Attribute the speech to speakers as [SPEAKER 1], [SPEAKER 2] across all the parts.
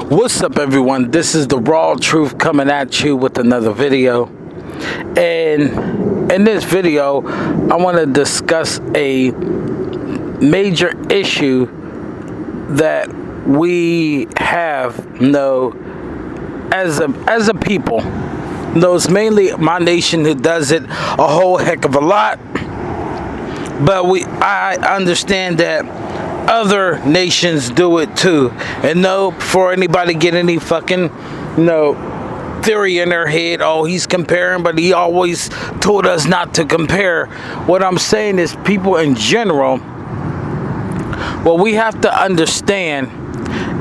[SPEAKER 1] What's up, everyone? This is the Raw Truth coming at you with another video. And in this video, I want to discuss a major issue that we have as a people. It's mainly my nation who does it a whole heck of a lot. But I understand that other nations do it too. And before anybody get any fucking theory in their head, oh, he's comparing, but he always told us not to compare. What I'm saying is, people in general, what we have to understand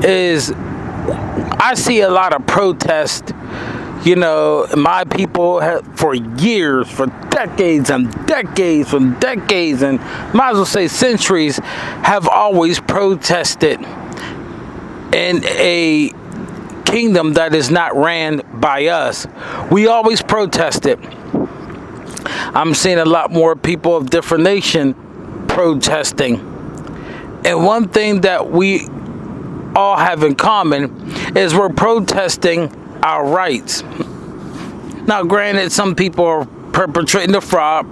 [SPEAKER 1] is, I see a lot of protest. My people have, for years, for decades and decades and decades, and might as well say centuries, have always protested in a kingdom that is not ran by us. We always protested. I'm seeing a lot more people of different nations protesting. And one thing that we all have in common is we're protesting our rights. Now, granted, some people are perpetrating the fraud,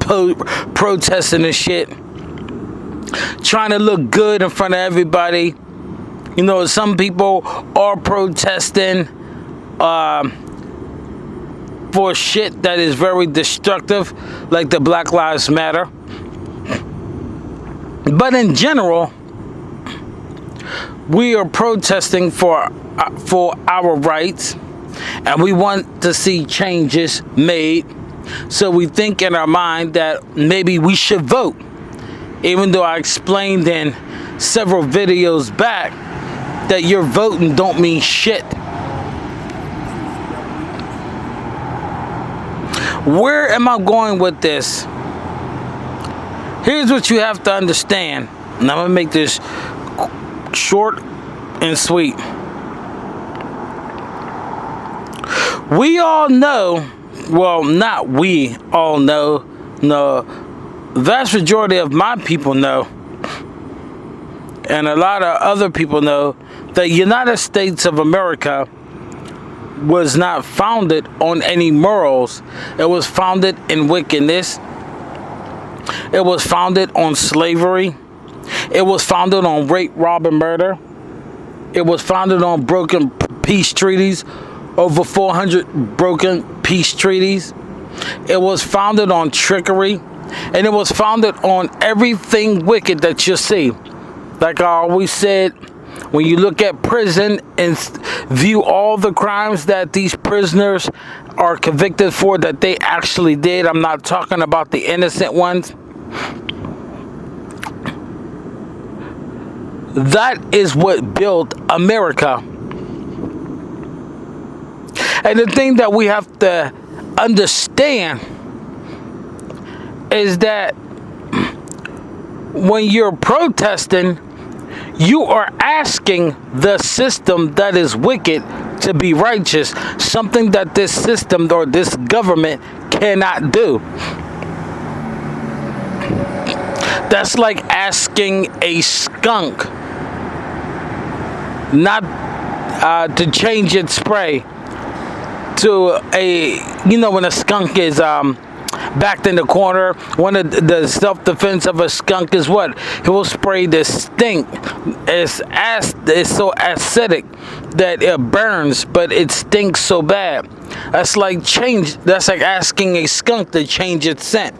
[SPEAKER 1] protesting and shit, trying to look good in front of everybody. Some people are protesting for shit that is very destructive, like the Black Lives Matter. But in general, we are protesting for our rights. And we want to see changes made. So we think in our mind that maybe we should vote. Even though I explained in several videos back that your voting don't mean shit. Where am I going with this? Here's what you have to understand. And I'm going to make this short and sweet. We all know, well, not we all know, no, the vast majority of my people know, and a lot of other people know, that United States of America was not founded on any morals. It was founded in wickedness. It was founded on slavery. It was founded on rape, rob, and murder. It was founded on broken peace treaties. Over 400 broken peace treaties. It was founded on trickery. And it was founded on everything wicked that you see. Like I always said, when you look at prison and view all the crimes that these prisoners are convicted for that they actually did, I'm not talking about the innocent ones. That is what built America. And the thing that we have to understand is that when you're protesting, you are asking the system that is wicked to be righteous, something that this system or this government cannot do. That's like asking a skunk not to change its spray. To when a skunk is backed in the corner, one of the self-defense of a skunk is what? He will spray the stink. It's so acidic that it burns, but it stinks so bad. That's like asking a skunk to change its scent.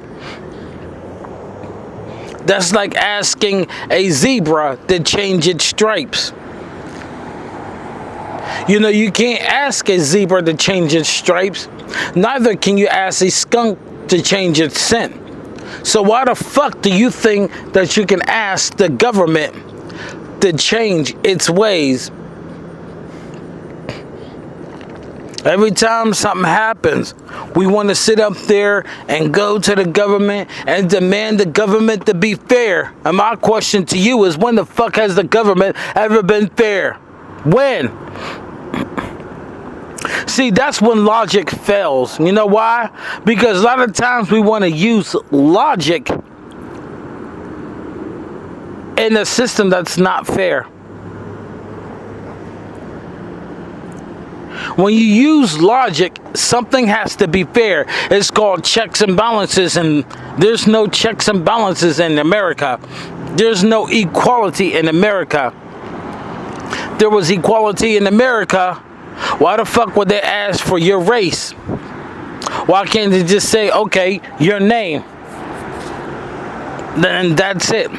[SPEAKER 1] That's like asking a zebra to change its stripes. You can't ask a zebra to change its stripes. Neither can you ask a skunk to change its scent. So why the fuck do you think that you can ask the government to change its ways? Every time something happens, we want to sit up there and go to the government and demand the government to be fair. And my question to you is, when the fuck has the government ever been fair? When? See, that's when logic fails. You know why? Because a lot of times we want to use logic in a system that's not fair. When you use logic, something has to be fair. It's called checks and balances, and there's no checks and balances in America. There's no equality in America. There was equality in America, why the fuck would they ask for your race? Why can't they just say, okay, your name? Then that's it.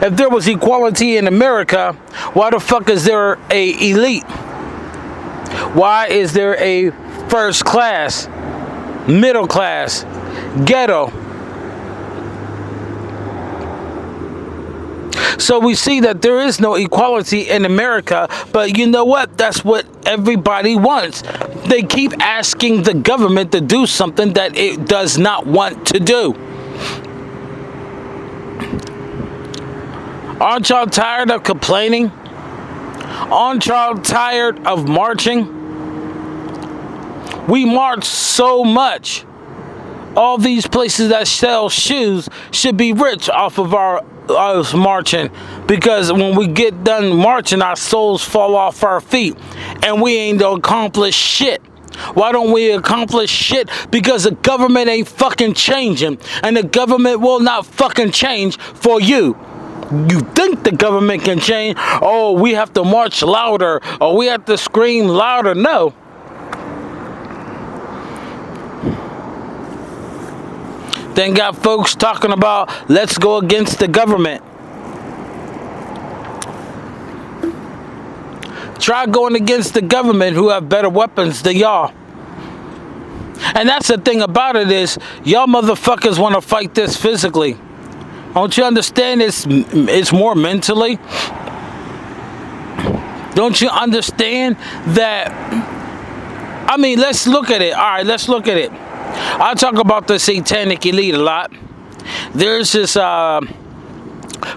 [SPEAKER 1] If there was equality in America, why the fuck is there a elite? Why is there a first class, middle class, ghetto? So we see that there is no equality in America, but you know what? That's what everybody wants. They keep asking the government to do something that it does not want to do. Aren't y'all tired of complaining? Aren't y'all tired of marching? We march so much. All these places that sell shoes should be rich off of us marching, because when we get done marching, our souls fall off our feet and we ain't accomplished shit. Why don't we accomplish shit? Because the government ain't fucking changing, and the government will not fucking change for you. You think the government can change? Oh, we have to march louder, or we have to scream louder. No. Then got folks talking about, let's go against the government. Try going against the government who have better weapons than y'all. And that's the thing about it is, y'all motherfuckers want to fight this physically. Don't you understand it's more mentally? Don't you understand that? I mean, let's look at it. All right, let's look at it. I talk about the satanic elite a lot. There's this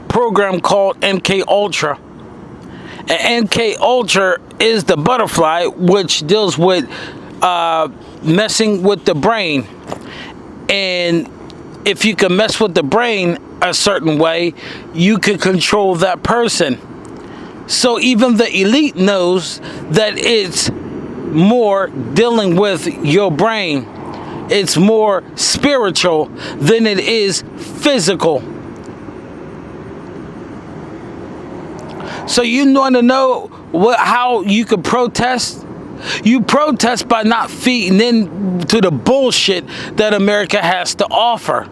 [SPEAKER 1] program called MK Ultra. And MK Ultra is the butterfly, which deals with messing with the brain. And if you can mess with the brain a certain way, you can control that person. So even the elite knows that it's more dealing with your brain. It's more spiritual than it is physical. So you want to know how you could protest? You protest by not feeding into the bullshit that America has to offer.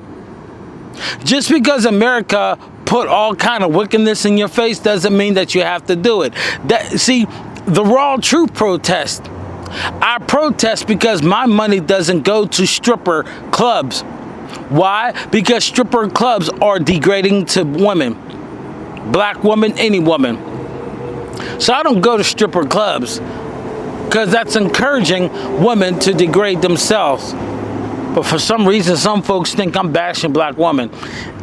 [SPEAKER 1] Just because America put all kind of wickedness in your face doesn't mean that you have to do it. See, the raw truth protest. I protest because my money doesn't go to stripper clubs. Why? Because stripper clubs are degrading to women. Black woman, any woman. So I don't go to stripper clubs, because that's encouraging women to degrade themselves. But for some reason, some folks think I'm bashing black women.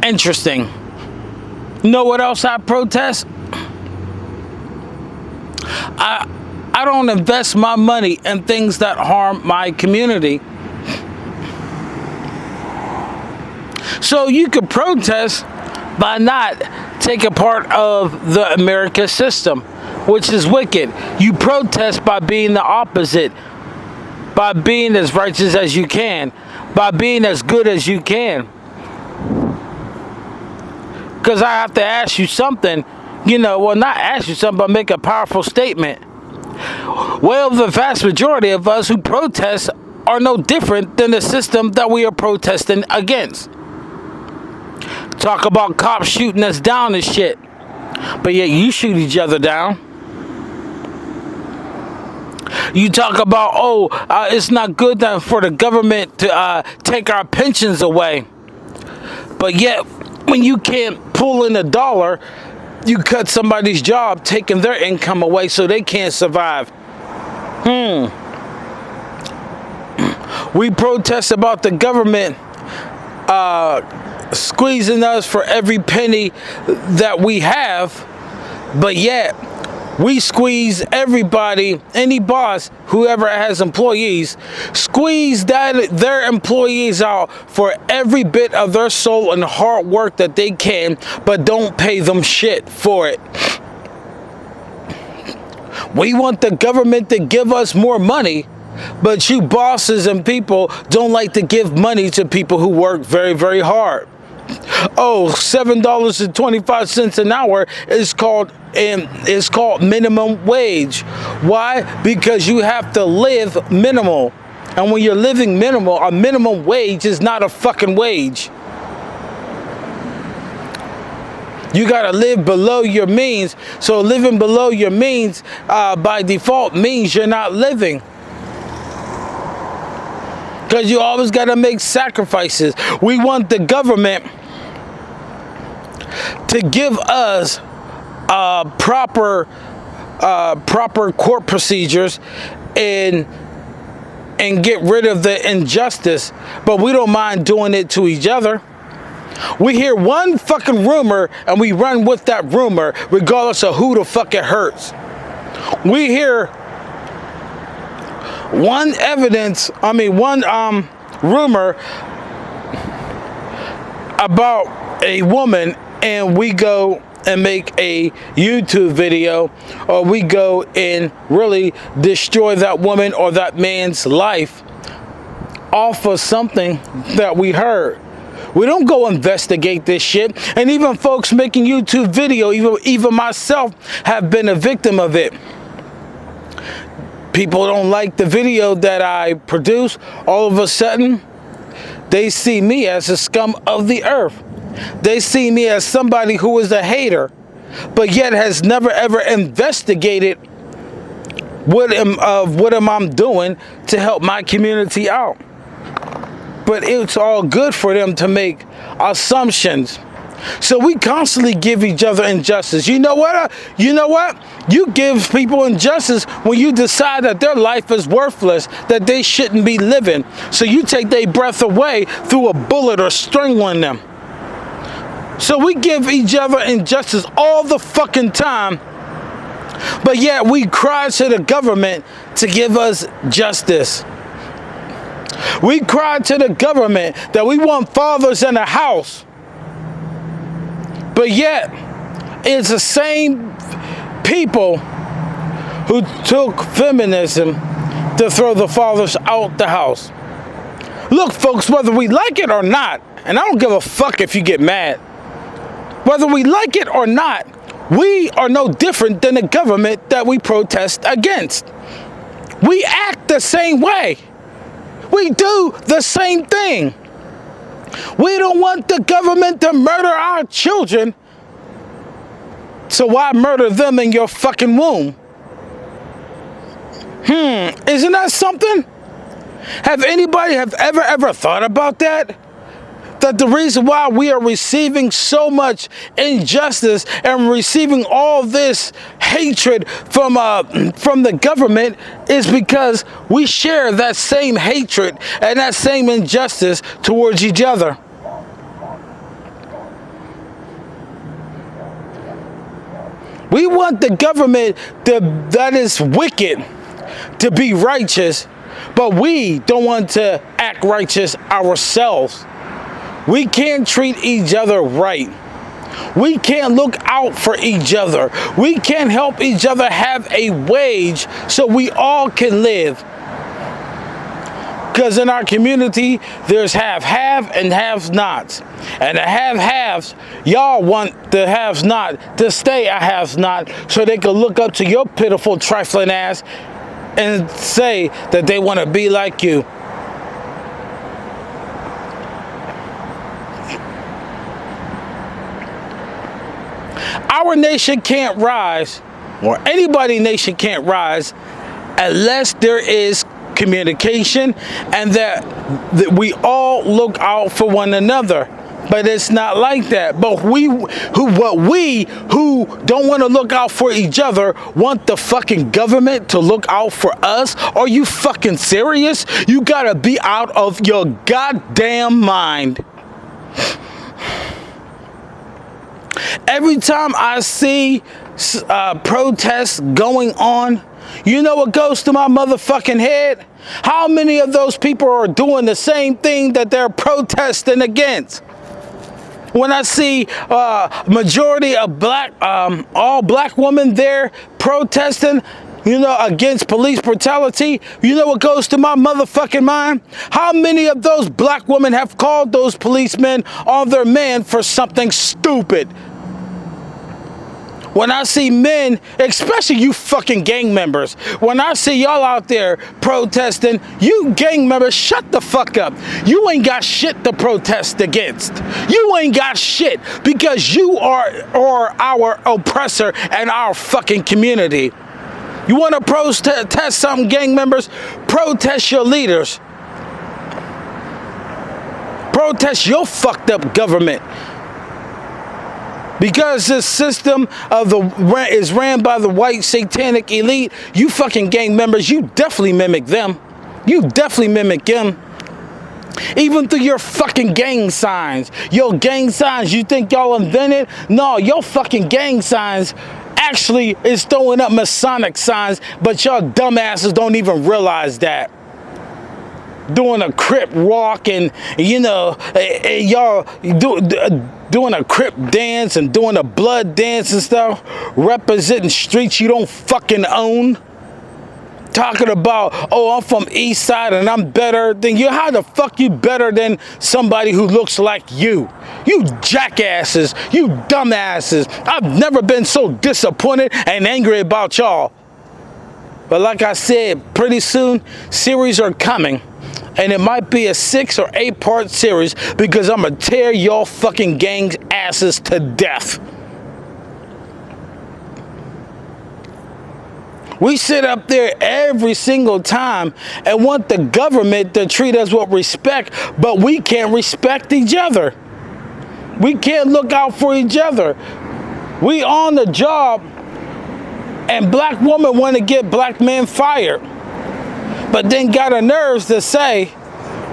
[SPEAKER 1] Interesting. You know what else I protest? I don't invest my money in things that harm my community. So you could protest by not taking part of the America system, which is wicked. You protest by being the opposite, by being as righteous as you can, by being as good as you can. Because I have to ask you something, well, not ask you something, but make a powerful statement. Well, the vast majority of us who protest are no different than the system that we are protesting against. Talk about cops shooting us down and shit, but yet you shoot each other down. You talk about, it's not good for the government to take our pensions away, but yet when you can't pull in $1, you cut somebody's job, taking their income away so they can't survive. We protest about the government squeezing us for every penny that we have, but yet we squeeze everybody, any boss, whoever has employees, squeeze their employees out for every bit of their soul and hard work that they can, but don't pay them shit for it. We want the government to give us more money, but you bosses and people don't like to give money to people who work very, very hard. Oh, $7.25 an hour is called minimum wage. Why? Because you have to live minimal. And when you're living minimal, a minimum wage is not a fucking wage. You gotta live below your means. So living below your means by default means you're not living. Because you always gotta make sacrifices. We want the government to give us proper court procedures and get rid of the injustice, but we don't mind doing it to each other. We hear one fucking rumor and we run with that rumor regardless of who the fuck it hurts. We hear one rumor about a woman and we go and make a YouTube video, or we go and really destroy that woman or that man's life off of something that we heard. We don't go investigate this shit. And even folks making YouTube video, even myself, have been a victim of it. People don't like the video that I produce. All of a sudden, they see me as a scum of the earth. They see me as somebody who is a hater, but yet has never ever investigated what am I doing to help my community out. But it's all good for them to make assumptions. So we constantly give each other injustice. You know what? You give people injustice when you decide that their life is worthless, that they shouldn't be living. So you take their breath away through a bullet or strangling them. So we give each other injustice all the fucking time, but yet we cry to the government to give us justice. We cry to the government that we want fathers in the house, but yet it's the same people who took feminism to throw the fathers out the house. Look, folks, whether we like it or not, and I don't give a fuck if you get mad, whether we like it or not, we are no different than the government that we protest against. We act the same way. We do the same thing. We don't want the government to murder our children, so why murder them in your fucking womb? Isn't that something? Have anybody ever thought about that? That the reason why we are receiving so much injustice and receiving all this hatred from the government is because we share that same hatred and that same injustice towards each other. We want the government that is wicked to be righteous, but we don't want to act righteous ourselves. We can't treat each other right. We can't look out for each other. We can't help each other have a wage so we all can live. Because in our community, there's have and have-nots. And the have-haves, y'all want the have-not to stay a have-not so they can look up to your pitiful, trifling ass and say that they want to be like you. Our nation can't rise, or anybody's nation can't rise, unless there is communication and that we all look out for one another. But it's not like that. But we who don't want to look out for each other want the fucking government to look out for us? Are you fucking serious? You gotta be out of your goddamn mind. Every time I see protests going on, you know what goes to my motherfucking head? How many of those people are doing the same thing that they're protesting against? When I see majority of all black women there protesting, against police brutality, you know what goes to my motherfucking mind? How many of those black women have called those policemen on their man for something stupid? When I see men, especially you fucking gang members, when I see y'all out there protesting, you gang members, shut the fuck up. You ain't got shit to protest against. You ain't got shit because you are our oppressor and our fucking community. You want to protest some gang members? Protest your leaders. Protest your fucked up government. Because the system is ran by the white satanic elite, you fucking gang members, you definitely mimic them. You definitely mimic them. Even through your fucking gang signs. Your gang signs, you think y'all invented? No, your fucking gang signs actually is throwing up Masonic signs, but y'all dumbasses don't even realize that. Doing a Crip walk and, y'all doing a Crip dance and doing a blood dance and stuff, representing streets you don't fucking own. Talking about, oh, I'm from East Side and I'm better than you. How the fuck you better than somebody who looks like you? You jackasses, you dumbasses. I've never been so disappointed and angry about y'all. But like I said, pretty soon, series are coming. And it might be a 6 or 8 part series because I'm going to tear y'all fucking gang asses to death. We sit up there every single time and want the government to treat us with respect, but we can't respect each other. We can't look out for each other. We on the job and black women want to get black men fired. But then got the nerves to say,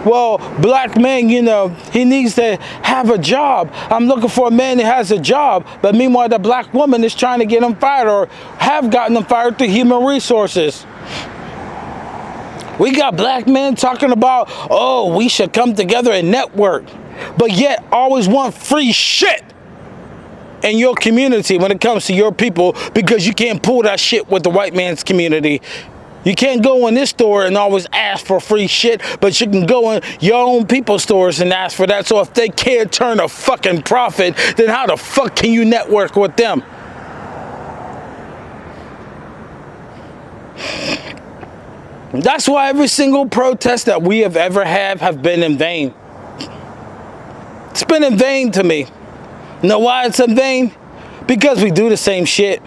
[SPEAKER 1] well, black man, he needs to have a job. I'm looking for a man that has a job. But meanwhile, the black woman is trying to get him fired or have gotten him fired through human resources. We got black men talking about, oh, we should come together and network. But yet always want free shit in your community when it comes to your people because you can't pull that shit with the white man's community. You can't go in this store and always ask for free shit, but you can go in your own people's stores and ask for that. So if they can't turn a fucking profit, then how the fuck can you network with them? That's why every single protest that we have ever had have been in vain. It's been in vain to me. You know why it's in vain? Because we do the same shit.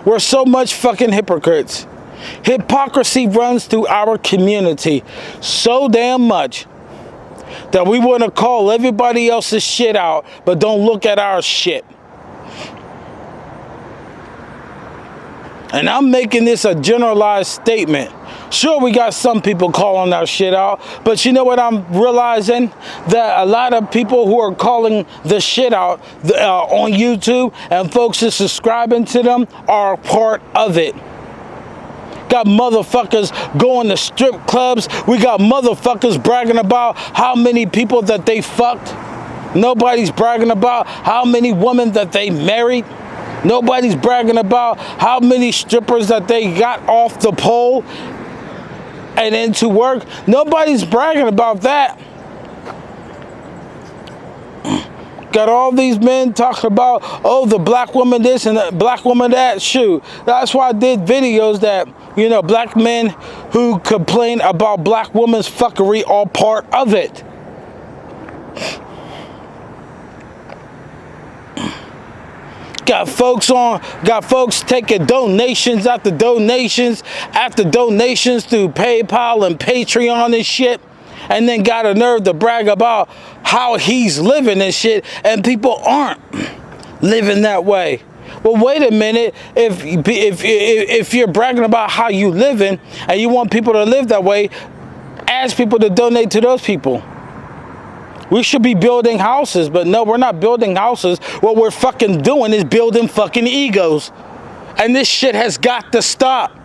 [SPEAKER 1] We're so much fucking hypocrites. Hypocrisy runs through our community so damn much that we want to call everybody else's shit out, but don't look at our shit. And I'm making this a generalized statement. Sure, we got some people calling our shit out, but you know what I'm realizing? That a lot of people who are calling the shit out on YouTube and folks that are subscribing to them are part of it. Got motherfuckers going to strip clubs. We got motherfuckers bragging about how many people that they fucked. Nobody's bragging about how many women that they married. Nobody's bragging about how many strippers that they got off the pole and into work. Nobody's bragging about that. Got all these men talking about, oh, the black woman this and the black woman that. Shoot. That's why I did videos that, black men who complain about black women's fuckery are part of it. Got folks taking donations after donations through PayPal and Patreon and shit. And then got a nerve to brag about how he's living and shit, and people aren't living that way. Well, wait a minute. If you're bragging about how you living and you want people to live that way, ask people to donate to those people. We should be building houses, but no, we're not building houses. What we're fucking doing is building fucking egos, and this shit has got to stop.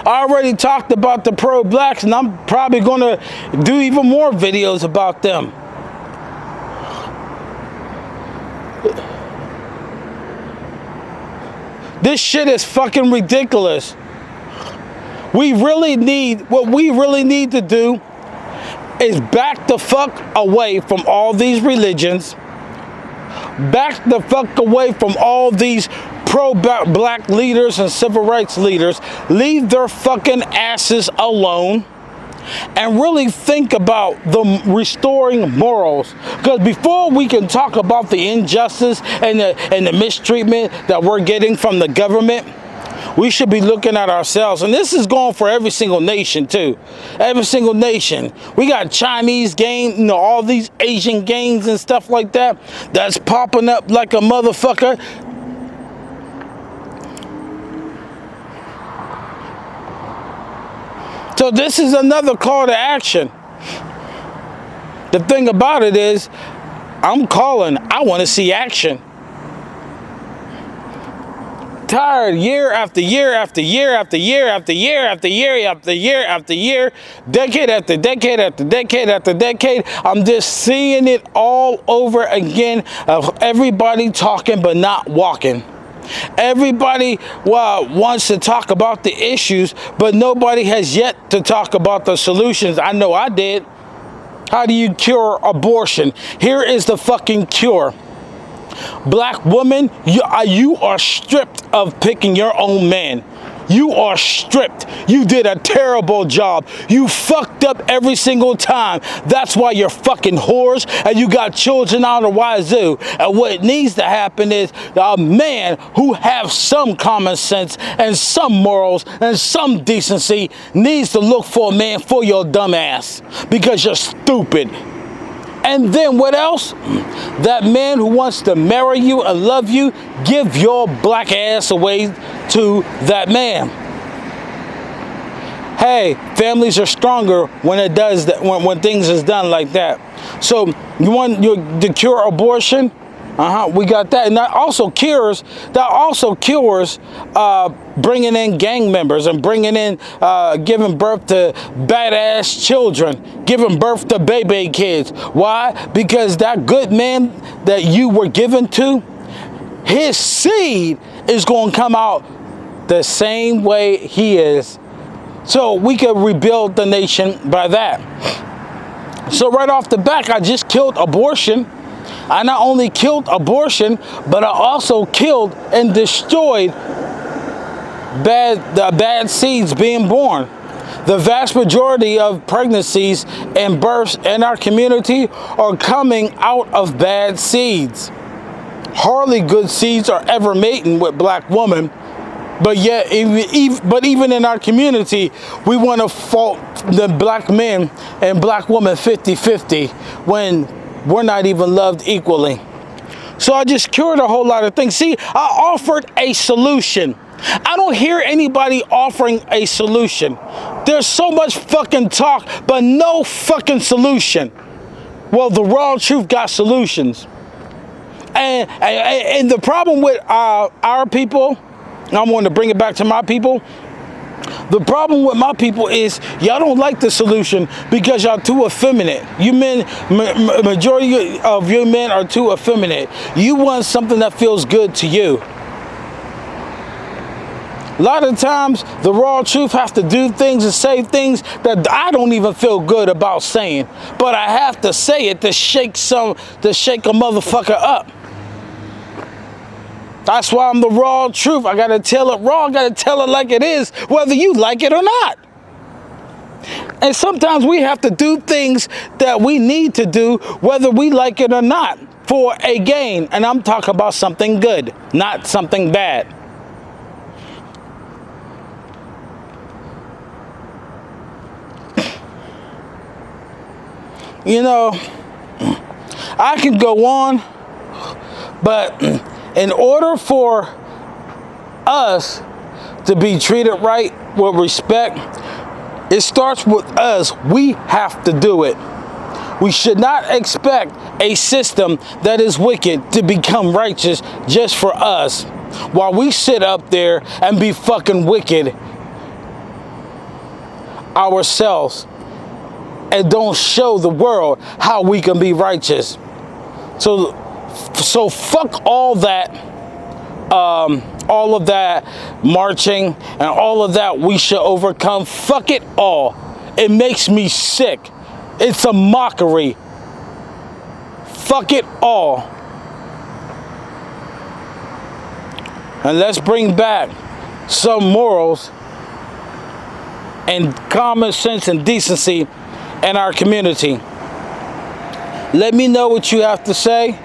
[SPEAKER 1] I already talked about the pro-blacks, and I'm probably going to do even more videos about them. This shit is fucking ridiculous. What we really need to do is back the fuck away from all these religions. Back the fuck away from all these pro-black leaders and civil rights leaders. Leave their fucking asses alone. And really think about the restoring morals. Because before we can talk about the injustice and the mistreatment that we're getting from the government, we should be looking at ourselves. And this is going for every single nation too. Every single nation. We got Chinese gangs, you know, all these Asian gangs and stuff like that that's popping up like a motherfucker. So this is another call to action. The thing about it is, I'm calling, I want to see action. Tired year after year after year after year after year after year after year after year, decade after decade after decade after decade. I'm just seeing it all over again of everybody talking but not walking. Everybody wants to talk about the issues, but nobody has yet to talk about the solutions. I know I did. How do you cure abortion? Here is the fucking cure. Black woman, you are stripped of picking your own man. You are stripped. You did a terrible job. You fucked up every single time. That's why you're fucking whores and you got children out of wazoo. And what needs to happen is a man who has some common sense and some morals and some decency needs to look for a man for your dumb ass because you're stupid. And then what else? That man who wants to marry you and love you, give your black ass away to that man. Hey, families are stronger when it does that, when things is done like that. So you want to cure abortion? We got that, and that also cures bringing in gang members and bringing in giving birth to badass children, giving birth to baby kids. Why? Because that good man that you were given to, his seed is going to come out the same way he is. So we could rebuild the nation by that. So right off the bat, I just killed abortion. I not only killed abortion, but I also killed and destroyed the bad seeds being born. The vast majority of pregnancies and births in our community are coming out of bad seeds. Hardly good seeds are ever mating with black women, but yet, even in our community, we want to fault the black men and black women 50-50 when we're not even loved equally. So I just cured a whole lot of things. See, I offered a solution. I don't hear anybody offering a solution. There's so much fucking talk, but no fucking solution. Well, the raw truth got solutions. And the problem with our people, I want to bring it back to my people. The problem with my people is y'all don't like the solution because y'all too effeminate. You men, majority of you men are too effeminate. You want something that feels good to you. A lot of times, the raw truth has to do things and say things that I don't even feel good about saying. But I have to say it to shake a motherfucker up. That's why I'm the raw truth. I gotta tell it raw. I gotta tell it like it is, whether you like it or not. And sometimes we have to do things that we need to do, whether we like it or not, for a gain. And I'm talking about something good, not something bad. You know, I can go on, but in order for us to be treated right with respect, it starts with us. We have to do it. We should not expect a system that is wicked to become righteous just for us, while we sit up there and be fucking wicked ourselves and don't show the world how we can be righteous. So fuck all that all of that marching and all of that we should overcome. Fuck it all. It makes me sick. It's a mockery. Fuck it all. And let's bring back some morals and common sense and decency in our community. Let me know what you have to say.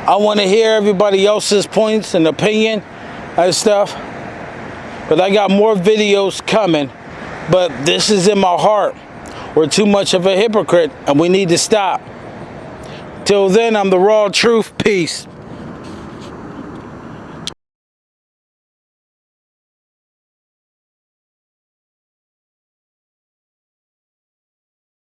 [SPEAKER 1] I want to hear everybody else's points and opinion and stuff. But I got more videos coming. But this is in my heart. We're too much of a hypocrite and we need to stop. Till then, I'm the raw truth. Peace.